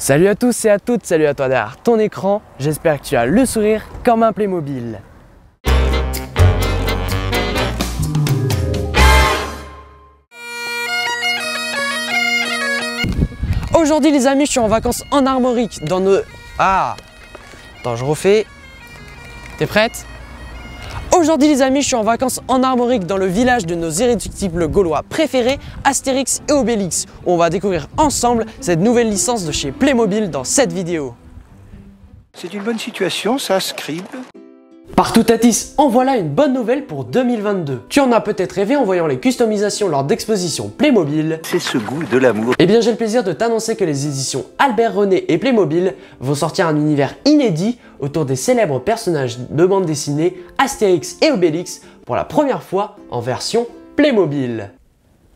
Salut à tous et à toutes, salut à toi derrière ton écran, j'espère que tu as le sourire comme un Playmobil. Aujourd'hui les amis, je suis en vacances en Armorique dans nos... Attends, je refais. T'es prête? Aujourd'hui les amis, je suis en vacances en Armorique dans le village de nos irréductibles gaulois préférés, Astérix et Obélix, où on va découvrir ensemble cette nouvelle licence de chez Playmobil dans cette vidéo. C'est une bonne situation, ça, Scribe. Partout Tatis, en voilà une bonne nouvelle pour 2022. Tu en as peut-être rêvé en voyant les customisations lors d'expositions Playmobil. C'est ce goût de l'amour. Eh bien j'ai le plaisir de t'annoncer que les éditions Albert René et Playmobil vont sortir un univers inédit autour des célèbres personnages de bande dessinée Astérix et Obélix pour la première fois en version Playmobil.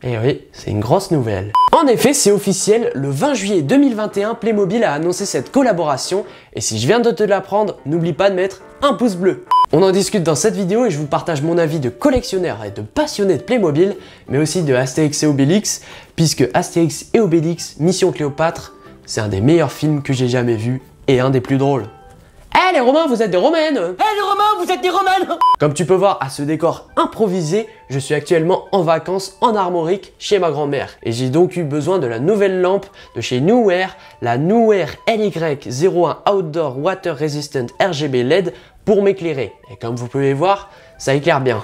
Et oui, c'est une grosse nouvelle. En effet, c'est officiel, le 20 juillet 2021, Playmobil a annoncé cette collaboration et si je viens de te l'apprendre, n'oublie pas de mettre un pouce bleu. On en discute dans cette vidéo et je vous partage mon avis de collectionneur et de passionné de Playmobil, mais aussi de Astérix et Obélix, puisque Astérix et Obélix, Mission Cléopâtre, c'est un des meilleurs films que j'ai jamais vu et un des plus drôles. Eh les Romains, vous êtes des Romaines! Eh les Romains, vous êtes des Romaines! Comme tu peux voir à ce décor improvisé, je suis actuellement en vacances en Armorique chez ma grand-mère. Et j'ai donc eu besoin de la nouvelle lampe de chez Neewer, la Neewer LY01 Outdoor Water Resistant RGB LED pour m'éclairer. Et comme vous pouvez voir, ça éclaire bien.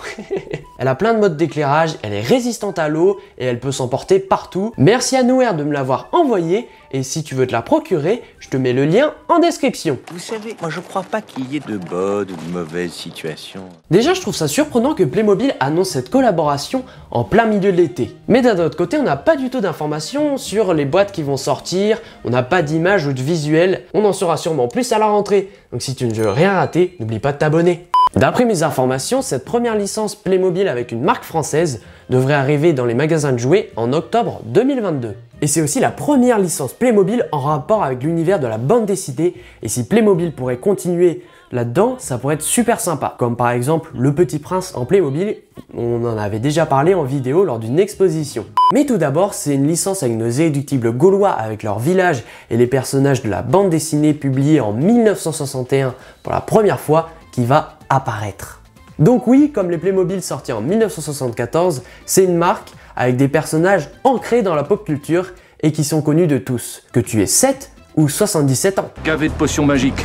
Elle a plein de modes d'éclairage, elle est résistante à l'eau et elle peut s'emporter partout. Merci à Neewer de me l'avoir envoyée et si tu veux te la procurer, je te mets le lien en description. Vous savez, moi je crois pas qu'il y ait de bonnes ou de mauvaises situations. Déjà, je trouve ça surprenant que Playmobil annonce cette collaboration en plein milieu de l'été. Mais d'un autre côté, on n'a pas du tout d'informations sur les boîtes qui vont sortir, on n'a pas d'image ou de visuel, on en saura sûrement plus à la rentrée. Donc si tu ne veux rien rater, n'oublie pas de t'abonner. D'après mes informations, cette première licence Playmobil avec une marque française devrait arriver dans les magasins de jouets en octobre 2022. Et c'est aussi la première licence Playmobil en rapport avec l'univers de la bande dessinée, et si Playmobil pourrait continuer là-dedans, ça pourrait être super sympa. Comme par exemple Le Petit Prince en Playmobil, on en avait déjà parlé en vidéo lors d'une exposition. Mais tout d'abord, c'est une licence avec nos irréductibles gaulois avec leur village et les personnages de la bande dessinée publiée en 1961 pour la première fois qui va apparaître. Donc oui, comme les Playmobil sortis en 1974, c'est une marque avec des personnages ancrés dans la pop culture et qui sont connus de tous, que tu aies 7 ou 77 ans. Gavé de potions magiques.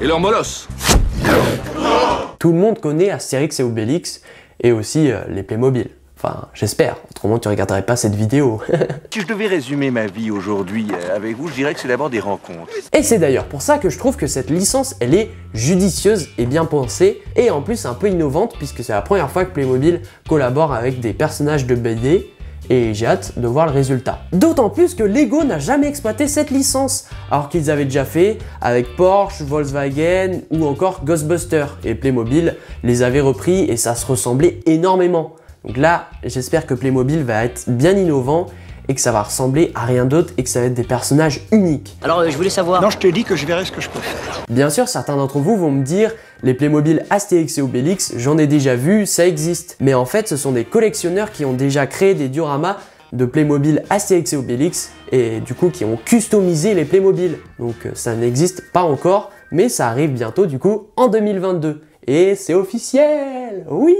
Et leur molosse. Tout le monde connaît Astérix et Obélix et aussi les Playmobil. Enfin, j'espère, autrement tu regarderais pas cette vidéo. Si je devais résumer ma vie aujourd'hui avec vous, je dirais que c'est d'abord des rencontres. Et c'est d'ailleurs pour ça que je trouve que cette licence, elle est judicieuse et bien pensée, et en plus un peu innovante, puisque c'est la première fois que Playmobil collabore avec des personnages de BD, et j'ai hâte de voir le résultat. D'autant plus que Lego n'a jamais exploité cette licence, alors qu'ils avaient déjà fait avec Porsche, Volkswagen ou encore Ghostbusters, et Playmobil les avait repris et ça se ressemblait énormément. Donc là, j'espère que Playmobil va être bien innovant et que ça va ressembler à rien d'autre et que ça va être des personnages uniques. Alors je voulais savoir... Non, je te dis que je verrai ce que je peux faire. Bien sûr, certains d'entre vous vont me dire les Playmobil Astérix et Obélix, j'en ai déjà vu, ça existe. Mais en fait, ce sont des collectionneurs qui ont déjà créé des dioramas de Playmobil Astérix et Obélix et du coup qui ont customisé les Playmobil. Donc ça n'existe pas encore, mais ça arrive bientôt du coup en 2022. Et c'est officiel, oui.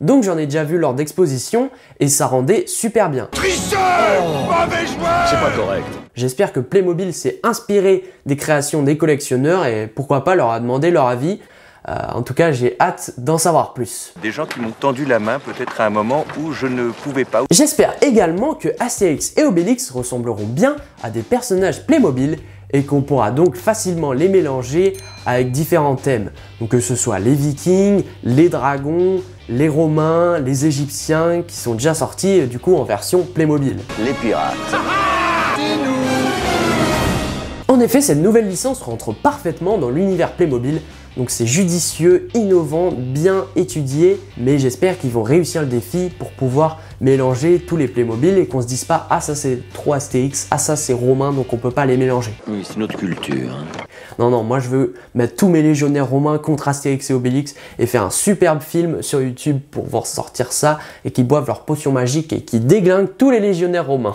Donc j'en ai déjà vu lors d'expositions et ça rendait super bien. Tricheur, mauvais joueur. C'est pas correct. J'espère que Playmobil s'est inspiré des créations des collectionneurs et pourquoi pas leur a demandé leur avis. En tout cas, j'ai hâte d'en savoir plus. Des gens qui m'ont tendu la main peut-être à un moment où je ne pouvais pas. J'espère également que Astérix et Obélix ressembleront bien à des personnages Playmobil et qu'on pourra donc facilement les mélanger avec différents thèmes. Donc que ce soit les Vikings, les dragons, les Romains, les Égyptiens qui sont déjà sortis du coup en version Playmobil. Les pirates. En effet, cette nouvelle licence rentre parfaitement dans l'univers Playmobil, donc c'est judicieux, innovant, bien étudié, mais j'espère qu'ils vont réussir le défi pour pouvoir mélanger tous les Playmobil et qu'on se dise pas « Ah ça c'est trop Astérix, ah ça c'est Romain, donc on peut pas les mélanger ». Oui, c'est notre culture. Non, non, moi je veux mettre tous mes légionnaires romains contre Astérix et Obélix et faire un superbe film sur YouTube pour voir sortir ça et qui boivent leur potion magique et qui déglinguent tous les légionnaires romains.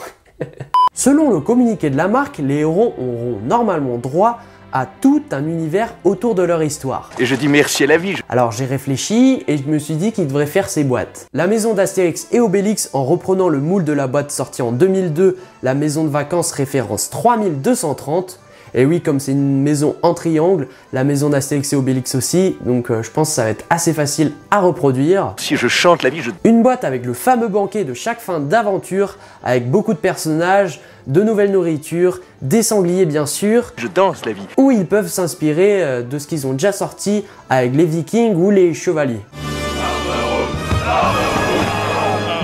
Selon le communiqué de la marque, les héros auront normalement droit à tout un univers autour de leur histoire. Et je dis merci à la vie. Alors j'ai réfléchi et je me suis dit qu'il devrait faire ses boîtes. La maison d'Astérix et Obélix, en reprenant le moule de la boîte sortie en 2002, la maison de vacances référence 3230. Et oui, comme c'est une maison en triangle, la maison d'Astérix et Obélix aussi, donc je pense que ça va être assez facile à reproduire. Si je chante la vie, Une boîte avec le fameux banquet de chaque fin d'aventure, avec beaucoup de personnages, de nouvelles nourritures, des sangliers bien sûr, je danse la vie. où ils peuvent s'inspirer de ce qu'ils ont déjà sorti avec les Vikings ou les Chevaliers.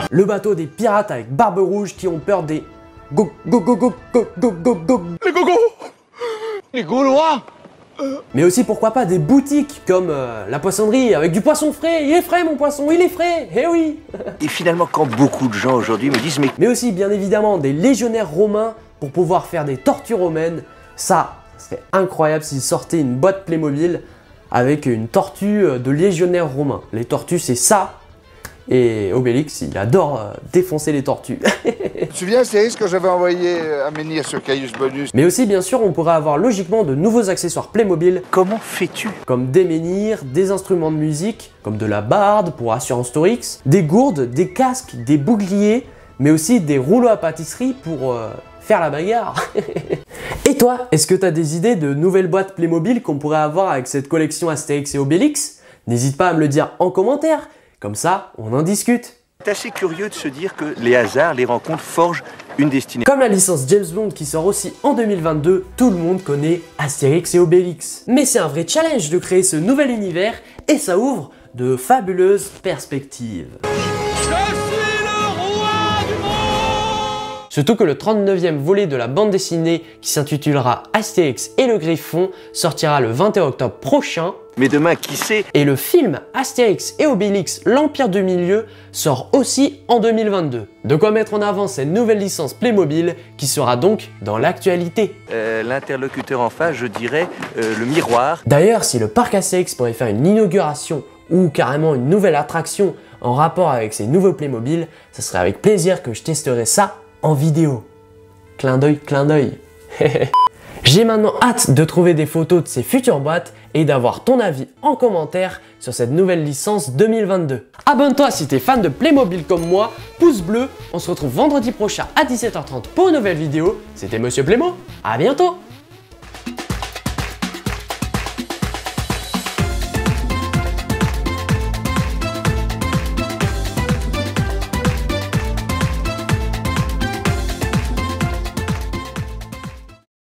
Le bateau des pirates avec Barbe Rouge qui ont peur des go go go go go go go go. Les gogos, les Gaulois. Mais aussi pourquoi pas des boutiques comme la poissonnerie avec du poisson frais. Il est frais mon poisson, il est frais, eh oui. Et finalement, quand beaucoup de gens aujourd'hui me disent Mais aussi bien évidemment des légionnaires romains pour pouvoir faire des tortues romaines. Ça serait incroyable s'ils sortaient une boîte Playmobil avec une tortue de légionnaires romains. Les tortues c'est ça. Et Obélix, il adore défoncer les tortues. Tu te souviens, c'est ce que j'avais envoyé à Menhir sur Caius Bonus. Mais aussi, bien sûr, on pourrait avoir logiquement de nouveaux accessoires Playmobil. comment fais-tu? Comme des menhirs, des instruments de musique, comme de la barde pour Assurance Torix, des gourdes, des casques, des boucliers, mais aussi des rouleaux à pâtisserie pour faire la bagarre. Et toi, est-ce que tu as des idées de nouvelles boîtes Playmobil qu'on pourrait avoir avec cette collection Astérix et Obélix? N'hésite pas à me le dire en commentaire. Comme ça, on en discute. C'est assez curieux de se dire que les hasards, les rencontres forgent une destinée. Comme la licence James Bond qui sort aussi en 2022, tout le monde connaît Astérix et Obélix. Mais c'est un vrai challenge de créer ce nouvel univers et ça ouvre de fabuleuses perspectives. Surtout que le 39e volet de la bande dessinée qui s'intitulera Astérix et le Griffon sortira le 21 octobre prochain. Mais demain, qui sait? Et le film Astérix et Obélix, l'Empire du Milieu sort aussi en 2022. De quoi mettre en avant cette nouvelle licence Playmobil qui sera donc dans l'actualité. L'interlocuteur en face, je dirais le miroir. D'ailleurs, si le parc Astérix pourrait faire une inauguration ou carrément une nouvelle attraction en rapport avec ces nouveaux Playmobil, ce serait avec plaisir que je testerai ça en vidéo. Clin d'œil, clin d'œil. J'ai maintenant hâte de trouver des photos de ces futures boîtes et d'avoir ton avis en commentaire sur cette nouvelle licence 2022. Abonne-toi si t'es fan de Playmobil comme moi, pouce bleu, on se retrouve vendredi prochain à 17h30 pour une nouvelle vidéo. C'était Monsieur Playmo, à bientôt.